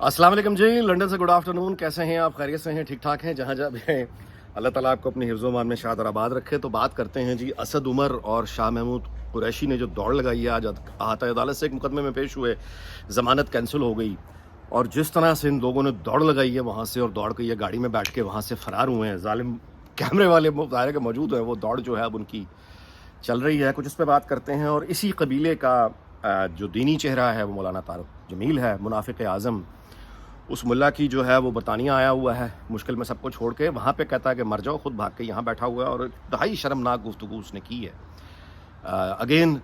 السلام علیکم جی، لنڈن سے گڈ آفٹرنون. کیسے ہیں آپ؟ خیریت سے ہیں؟ ٹھیک ٹھاک ہیں؟ جہاں جہاں بھی ہیں اللہ تعالیٰ آپ کو اپنی حفظ و امان میں شاد اور آباد رکھے. تو بات کرتے ہیں جی اسد عمر اور شاہ محمود قریشی نے جو دوڑ لگائی ہے. آج احاطہ عدالت سے ایک مقدمے میں پیش ہوئے, ضمانت کینسل ہو گئی, اور جس طرح سے ان لوگوں نے دوڑ لگائی ہے وہاں سے, اور دوڑ کے یہ گاڑی میں بیٹھ کے وہاں سے فرار ہوئے ہیں. ظالم کیمرے والے ظاہر کے موجود ہیں, وہ دوڑ جو ہے اب ان کی چل رہی ہے. کچھ اس پہ بات کرتے ہیں. اور اسی قبیلے کا جو دینی چہرہ ہے وہ مولانا طارق جمیل ہے, منافق اعظم. اس ملا کی جو ہے وہ برطانیہ آیا ہوا ہے مشکل میں سب کو چھوڑ کے, وہاں پہ کہتا ہے کہ مر جاؤ, خود بھاگ کے یہاں بیٹھا ہوا ہے. اور انتہائی شرمناک گفتگو اس نے کی ہے. اگین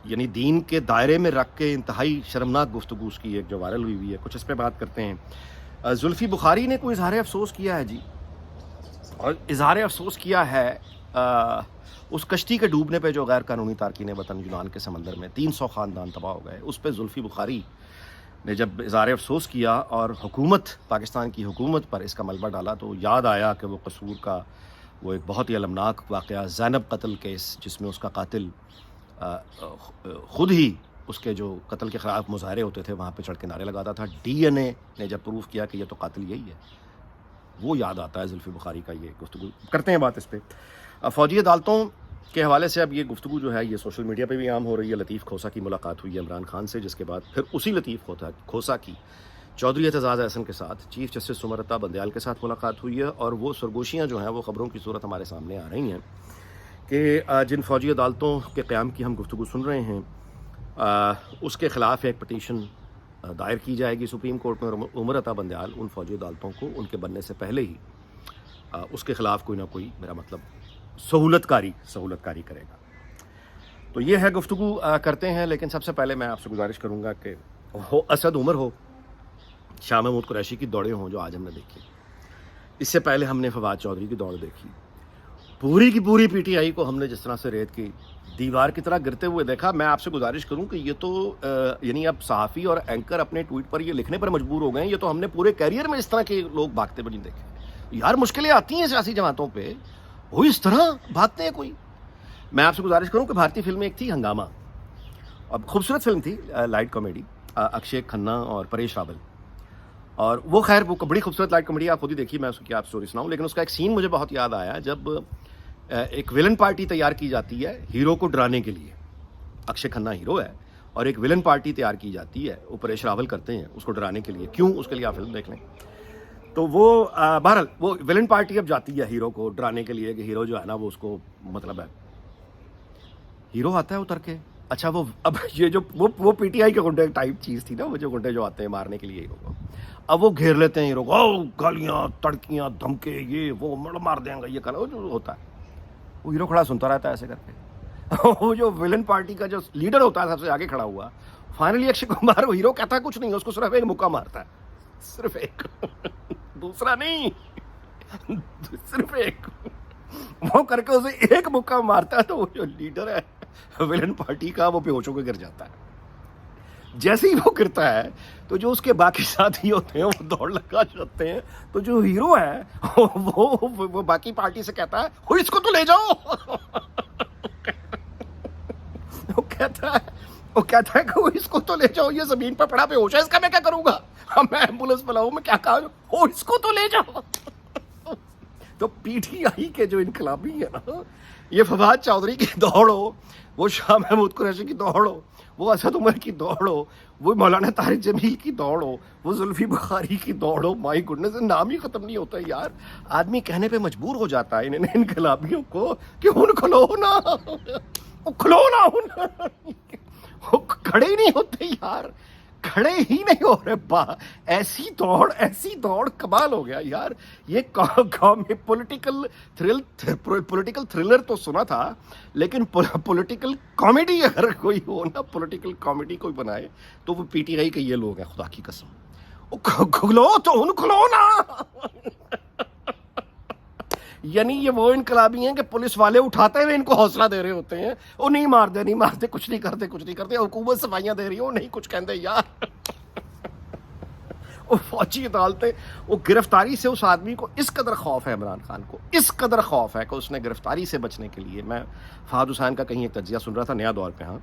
یعنی دین کے دائرے میں رکھ کے انتہائی شرمناک گفتگو اس کی ایک جو وائرل ہوئی ہے. کچھ اس پہ بات کرتے ہیں. زلفی بخاری نے کوئی اظہار افسوس کیا ہے جی, اور اظہار افسوس کیا ہے اس کشتی کے ڈوبنے پہ جو غیر قانونی تارکین وطن یونان کے سمندر میں 300 خاندان تباہ ہو گئے. اس پہ زلفی بخاری نے جب اظہار افسوس کیا اور حکومت پاکستان کی حکومت پر اس کا ملبہ ڈالا, تو یاد آیا کہ وہ قصور کا وہ ایک بہت ہی المناک واقعہ زینب قتل کیس, جس میں اس کا قاتل خود ہی اس کے جو قتل کے خلاف مظاہرے ہوتے تھے وہاں پہ چڑھ کے نعرے لگاتا تھا. ڈی این اے نے جب پروف کیا کہ یہ تو قاتل یہی ہے, وہ یاد آتا ہے زلفی بخاری کا. یہ گفتگو کرتے ہیں بات اس پہ. فوجی عدالتوں کے حوالے سے اب یہ گفتگو جو ہے یہ سوشل میڈیا پہ بھی عام ہو رہی ہے. لطیف کھوسا کی ملاقات ہوئی ہے عمران خان سے, جس کے بعد پھر اسی لطیف کھوسا کی چودھری اعتزاز احسن کے ساتھ, چیف جسٹس عمر عطا بندیال کے ساتھ ملاقات ہوئی ہے. اور وہ سرگوشیاں جو ہیں وہ خبروں کی صورت ہمارے سامنے آ رہی ہیں کہ جن فوجی عدالتوں کے قیام کی ہم گفتگو سن رہے ہیں اس کے خلاف ایک پٹیشن دائر کی جائے گی سپریم کورٹ میں. عمر عطا بندیال ان فوجی عدالتوں کو ان کے بننے سے پہلے ہی اس کے خلاف کوئی نہ کوئی, میرا مطلب سہولت کاری کرے گا. تو یہ ہے گفتگو کرتے ہیں. لیکن سب سے پہلے میں آپ سے گزارش کروں گا کہ ہو اسد عمر ہو, شاہ محمود قریشی کی دوڑیں ہوں جو آج ہم نے دیکھی. اس سے پہلے ہم نے فواد چودھری کی دوڑ دیکھی. پوری کی پوری پی ٹی آئی کو ہم نے جس طرح سے ریت کی دیوار کی طرح گرتے ہوئے دیکھا. میں آپ سے گزارش کروں کہ یہ تو یعنی اب صحافی اور اینکر اپنے ٹویٹ پر یہ لکھنے پر مجبور ہو گئے ہیں, یہ تو ہم نے پورے کیریئر میں اس طرح کے لوگ بھاگتے بھی نہیں دیکھے. یار مشکلیں آتی ہیں سیاسی جماعتوں پہ, وہ اس طرح بھاگتے ہیں کوئی. میں آپ سے گزارش کروں کہ بھارتی فلم ایک تھی ہنگامہ, اب خوبصورت فلم تھی, لائٹ کامیڈی, اکشے کھنہ اور پریش راول, اور وہ خیر وہ بڑی خوبصورت لائٹ کامیڈی, آپ خود ہی دیکھیے, میں اس کی کیا آپ اسٹوری سناؤں. لیکن اس کا ایک سین مجھے بہت یاد آیا جب ایک ولن پارٹی تیار کی جاتی ہے ہیرو کو ڈرانے کے لیے. اکشے کھنہ ہیرو ہے اور ایک ولن پارٹی تیار کی جاتی ہے, وہ پریش راول کرتے ہیں اس کو ڈرانے کے لیے. کیوں, اس کے لیے آپ فلم دیکھ لیں. تو وہ بہرحال وہ ولن پارٹی اب جاتی ہے ہیرو کو ڈرانے کے لیے کہ ہیرو جو ہے نا وہ اس کو مطلب ہے, ہیرو آتا ہے اتر کے. اچھا وہ اب یہ جو وہ پی ٹی آئی کے گنڈے ٹائپ چیز تھی نا, وہ جو گنڈے جو آتے ہیں مارنے کے لیے ہیرو کو, اب وہ گھیر لیتے ہیں ہیرو کو, گالیاں تڑکیاں دھمکے, یہ وہ مار دیں گا, یہ کرنا جو ہوتا ہے. وہ ہیرو کھڑا سنتا رہتا ہے ایسے کر کے. وہ جو ولن پارٹی کا جو لیڈر ہوتا ہے سب سے آگے کھڑا ہوا, فائنلی اکشے کمار, وہ ہیرو کہتا ہے کچھ نہیں, اس کو صرف ایک مکہ مارتا ہے, صرف ایک, دوسرا نہیں, صرف ایک. وہ کر کے اسے ایک مکہ مارتا ہے تو وہ جو لیڈر ہے ولن پارٹی کا وہ بے ہوشوں کے گر جاتا ہے. جیسے ہی وہ گرتا ہے تو جو اس کے باقی ساتھی ہوتے ہیں وہ دوڑ لگا جاتے ہیں. تو جو ہیرو ہے وہ باقی پارٹی سے کہتا ہے ہو اس کو تو لے جاؤ. وہ کہتا ہے کہ اس کو تو لے جاؤ, یہ زمین پر پڑا بے ہوش ہے, اس کا میں کیا کروں گا, میں ایمبولینس بلاؤں, میں کیا کہا, ہو اس کو تو لے جاؤ. تو پی ٹی آئی کے جو انقلابی ہے نا, یہ فواد چودھری کی دوڑ ہو, وہ شاہ محمود قریشی کی دوڑ ہو, وہ اسد عمر کی دوڑ ہو, وہ مولانا طارق جمیل کی دوڑ ہو, وہ زلفی بخاری کی دوڑ ہو, مائی گڈنس, نام ہی ختم نہیں ہوتا یار. آدمی کہنے پہ مجبور ہو جاتا ہے انہیں انقلابیوں کو کہ ان کھلو نا, کھلو نا, وہ کھڑے ہی نہیں ہوتے یار, کھڑے ہی نہیں ہو رہے. ایسی دوڑ کمال ہو گیا یار. یہ پولیٹیکل تھرلر تو سنا تھا, لیکن پولیٹیکل کامیڈی اگر کوئی ہو نا, پولیٹیکل کامیڈی کوئی بنائے تو وہ پی ٹی آئی کے یہ لوگ ہیں, خدا کی قسم. کھلو تو ان کھلو نا. یعنی یہ وہ انقلابی ہیں کہ پولیس والے اٹھاتے ہوئے ان کو حوصلہ دے رہے ہوتے ہیں, وہ نہیں مارتے, کچھ نہیں کرتے. حکومت صفائیاں دے رہی ہو, نہیں کچھ کہتے یار. وہ فوجی عدالتیں, وہ گرفتاری سے اس آدمی کو اس قدر خوف ہے, عمران خان کو اس قدر خوف ہے کہ اس نے گرفتاری سے بچنے کے لیے, میں فہد حسین کا کہیں ایک تجزیہ سن رہا تھا نیا دور پہ, ہاں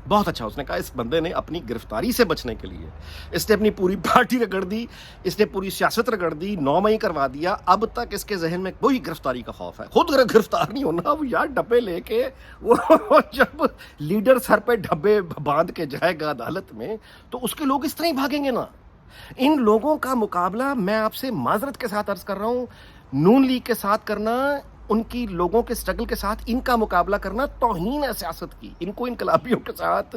بہت اچھا، اس نے کہا اس بندے نے اپنی گرفتاری سے بچنے کے لیے اس نے اپنی پوری پارٹی رگڑ دی، اس نے پوری سیاست رگڑ دی، 9 مئی کروا دیا، اب تک اس کے ذہن میں کوئی گرفتاری کا خوف ہے، خود اگر گرفتار نہیں ہونا، وہ یار ڈبے لے کے وہ جب لیڈر سر پہ ڈبے باندھ کے جائے گا عدالت میں تو اس کے لوگ اس طرح ہی بھاگیں گے نا۔ ان لوگوں کا مقابلہ میں آپ سے معذرت کے ساتھ عرض کر رہا ہوں، نون لیگ کے ساتھ کرنا، ان کی لوگوں کے سٹرگل کے ساتھ ان کا مقابلہ کرنا توہین ہے سیاست کی۔ ان کو انقلابیوں کے ساتھ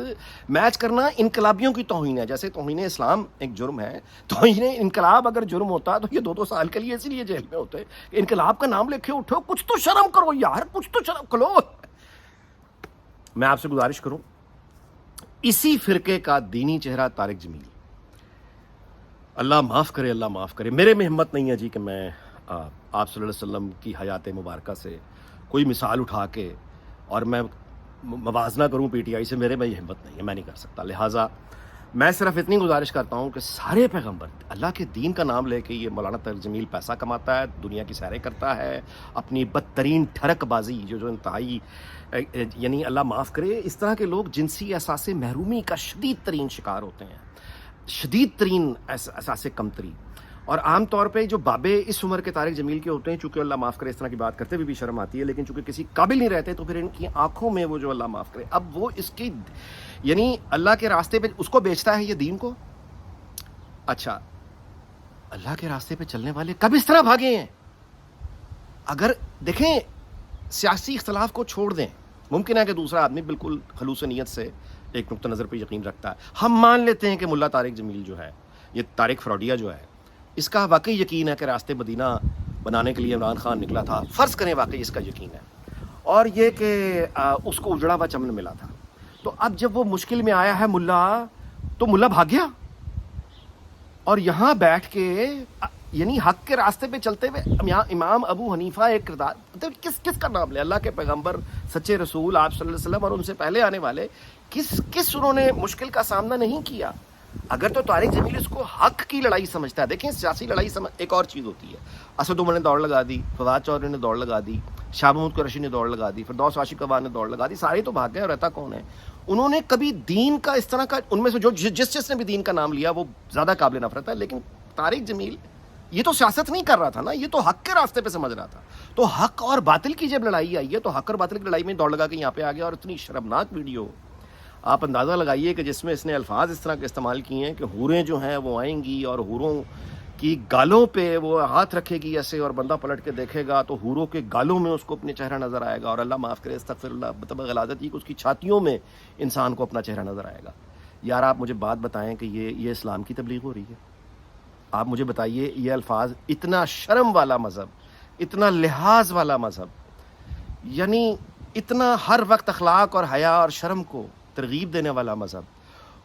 میچ کرنا انقلابیوں کی توہین ہے، جیسے توہین اسلام ایک جرم ہے، توہین انقلاب اگر جرم ہوتا تو یہ 2 سال کے لیے اسی لیے جیل میں ہوتے کہ انقلاب کا نام لکھے اٹھو، کچھ تو شرم کرو یار، کچھ تو شرم کرو۔ میں آپ سے گزارش کروں، اسی فرقے کا دینی چہرہ طارق جمیلی، اللہ معاف کرے، اللہ معاف کرے، میرے میں ہمت نہیں ہے جی کہ میں آپ صلی اللہ علیہ وسلم کی حیات مبارکہ سے کوئی مثال اٹھا کے اور میں موازنہ کروں پی ٹی آئی سے، میرے میں یہ ہمت نہیں ہے، میں نہیں کر سکتا۔ لہٰذا میں صرف اتنی گزارش کرتا ہوں کہ سارے پیغمبر اللہ کے دین کا نام لے کے، یہ مولانا طارق جمیل پیسہ کماتا ہے، دنیا کی سیریں کرتا ہے، اپنی بدترین ٹھڑک بازی جو انتہائی یعنی اللہ معاف کرے، اس طرح کے لوگ جنسی احساس محرومی کا شدید ترین شکار ہوتے ہیں، شدید ترین احساس کمتری۔ اور عام طور پہ جو بابے اس عمر کے طارق جمیل کے ہوتے ہیں، چونکہ اللہ معاف کرے اس طرح کی بات کرتے ہوئے بھی شرم آتی ہے، لیکن چونکہ کسی قابل نہیں رہتے تو پھر ان کی آنکھوں میں وہ جو اللہ معاف کرے، اب وہ اس کی یعنی اللہ کے راستے پہ اس کو بیچتا ہے، یہ دین کو۔ اچھا، اللہ کے راستے پہ چلنے والے کب اس طرح بھاگے ہیں؟ اگر دیکھیں سیاسی اختلاف کو چھوڑ دیں، ممکن ہے کہ دوسرا آدمی بالکل خلوص نیت سے ایک نقطہ نظر پہ یقین رکھتا ہے، ہم مان لیتے ہیں کہ ملا طارق جمیل جو ہے، یہ طارق فروڈیا جو ہے، اس کا واقعی یقین ہے کہ راستے مدینہ بنانے کے لیے عمران خان نکلا تھا، فرض کریں واقعی اس کا یقین ہے، اور یہ کہ اس کو اجڑا ہوا چمن ملا تھا، تو اب جب وہ مشکل میں آیا ہے ملا، تو ملا بھاگ گیا، اور یہاں بیٹھ کے یعنی حق کے راستے پہ چلتے ہوئے امام ابو حنیفہ ایک کردار، کس کا نام لے، اللہ کے پیغمبر سچے رسول آپ صلی اللہ علیہ وسلم اور ان سے پہلے آنے والے، کس انہوں نے مشکل کا سامنا نہیں کیا؟ اگر تو طارق جمیل اس کو حق کی لڑائی سمجھتا ہے، دیکھیں سیاسی لڑائی ایک اور چیز ہوتی ہے، اسد عمر نے دوڑ لگا دی، فواد چودھری نے دوڑ لگا دی، شاہ محمود قریشی نے دوڑ لگا دی، فردوس عاشق افغان نے دوڑ لگا دی، سارے تو بھاگ گئے، اور رہتا کون ہے؟ انہوں نے کبھی دین کا اس طرح کا، ان میں سے جو جس نے بھی دین کا نام لیا وہ زیادہ قابل نفرت ہے، لیکن طارق جمیل یہ تو سیاست نہیں کر رہا تھا نا، یہ تو حق کے راستے پہ سمجھ رہا تھا، تو حق اور باطل کی جب لڑائی آئی ہے تو حق اور باطل کی لڑائی میں دوڑ لگا کے یہاں پہ آ گیا، اور اتنی شرمناک ویڈیو آپ اندازہ لگائیے کہ جس میں اس نے الفاظ اس طرح کے استعمال کیے ہیں کہ حوریں جو ہیں وہ آئیں گی اور حوروں کی گالوں پہ وہ ہاتھ رکھے گی ایسے، اور بندہ پلٹ کے دیکھے گا تو حوروں کے گالوں میں اس کو اپنے چہرہ نظر آئے گا، اور اللہ معاف کرے استغفر اللہ بطبع غلاظت، اس کی چھاتیوں میں انسان کو اپنا چہرہ نظر آئے گا۔ یار آپ مجھے بات بتائیں کہ یہ اسلام کی تبلیغ ہو رہی ہے؟ آپ مجھے بتائیے، یہ الفاظ، اتنا شرم والا مذہب، اتنا لحاظ والا مذہب، یعنی اتنا ہر وقت اخلاق اور حیا اور شرم کو ترغیب دینے والا مذہب،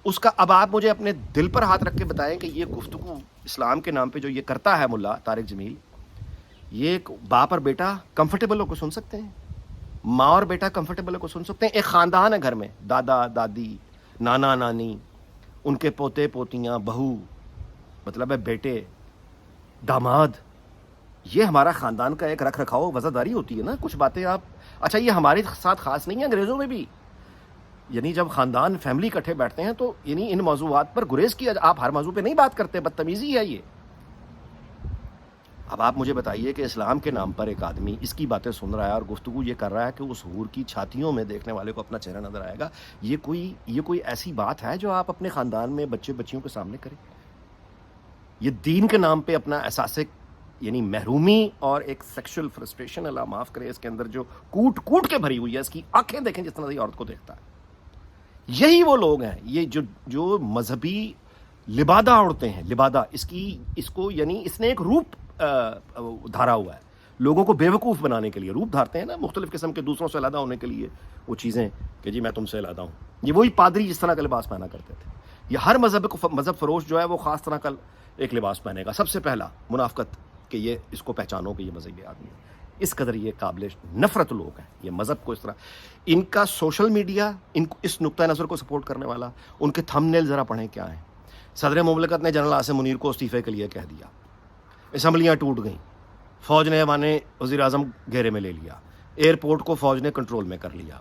اس کا اب آپ مجھے اپنے دل پر ہاتھ رکھ کے بتائیں کہ یہ گفتگو اسلام کے نام پہ جو یہ کرتا ہے ملا طارق جمیل، یہ ایک باپ اور بیٹا کمفرٹیبل ہو کو سن سکتے ہیں؟ ماں اور بیٹا کمفرٹیبل ہو کو سن سکتے ہیں؟ ایک خاندان ہے گھر میں، دادا دادی، نانا نانی، ان کے پوتے پوتیاں، بہو، مطلب ہے بیٹے، داماد، یہ ہمارا خاندان کا ایک رکھ رکھاؤ وزاداری ہوتی ہے نا، کچھ باتیں آپ، اچھا یہ ہمارے ساتھ خاص نہیں ہے، انگریزوں میں بھی یعنی جب خاندان فیملی اکٹھے بیٹھتے ہیں تو یعنی ان موضوعات پر گریز کیا، آپ ہر موضوع پہ نہیں بات کرتے، بدتمیزی ہے یہ۔ اب آپ مجھے بتائیے کہ اسلام کے نام پر ایک آدمی اس کی باتیں سن رہا ہے اور گفتگو یہ کر رہا ہے کہ اس حور کی چھاتیوں میں دیکھنے والے کو اپنا چہرہ نظر آئے گا، یہ کوئی ایسی بات ہے جو آپ اپنے خاندان میں بچیوں کے سامنے کریں؟ یہ دین کے نام پہ اپنا احساس یعنی محرومی اور ایک سیکشل فرسٹریشن، اللہ معاف کرے، اس کے اندر جو کوٹ کے بھری ہوئی ہے، اس کی آنکھیں دیکھیں جس طرح یہ عورت کو دیکھتا ہے، یہی وہ لوگ ہیں، یہ جو مذہبی لبادہ اڑتے ہیں، لبادہ اس کو یعنی اس نے ایک روپ دھارا ہوا ہے، لوگوں کو بیوقوف بنانے کے لیے روپ دھارتے ہیں نا، مختلف قسم کے دوسروں سے علیحدہ ہونے کے لیے وہ چیزیں کہ جی میں تم سے علیحدہ ہوں، یہ وہی پادری جس طرح کا لباس پہنا کرتے تھے، یہ ہر مذہب فروش جو ہے وہ خاص طرح کا ایک لباس پہنے گا، سب سے پہلا منافقت کہ یہ اس کو پہچانو کہ یہ مذہبی آدمی ہے، اس قدر یہ قابل نفرت لوگ ہیں، یہ مذہب کو اس طرح، ان کا سوشل میڈیا اس نقطہ نظر کو سپورٹ کرنے والا، ان کے تھم نیل ذرا پڑھیں کیا ہیں۔ صدر مملکت نے جنرل عاصم منیر کو استعفے کے لیے کہہ دیا، اسمبلیاں ٹوٹ گئیں، فوج نے وزیر اعظم گھیرے میں لے لیا، ایئرپورٹ کو فوج نے کنٹرول میں کر لیا،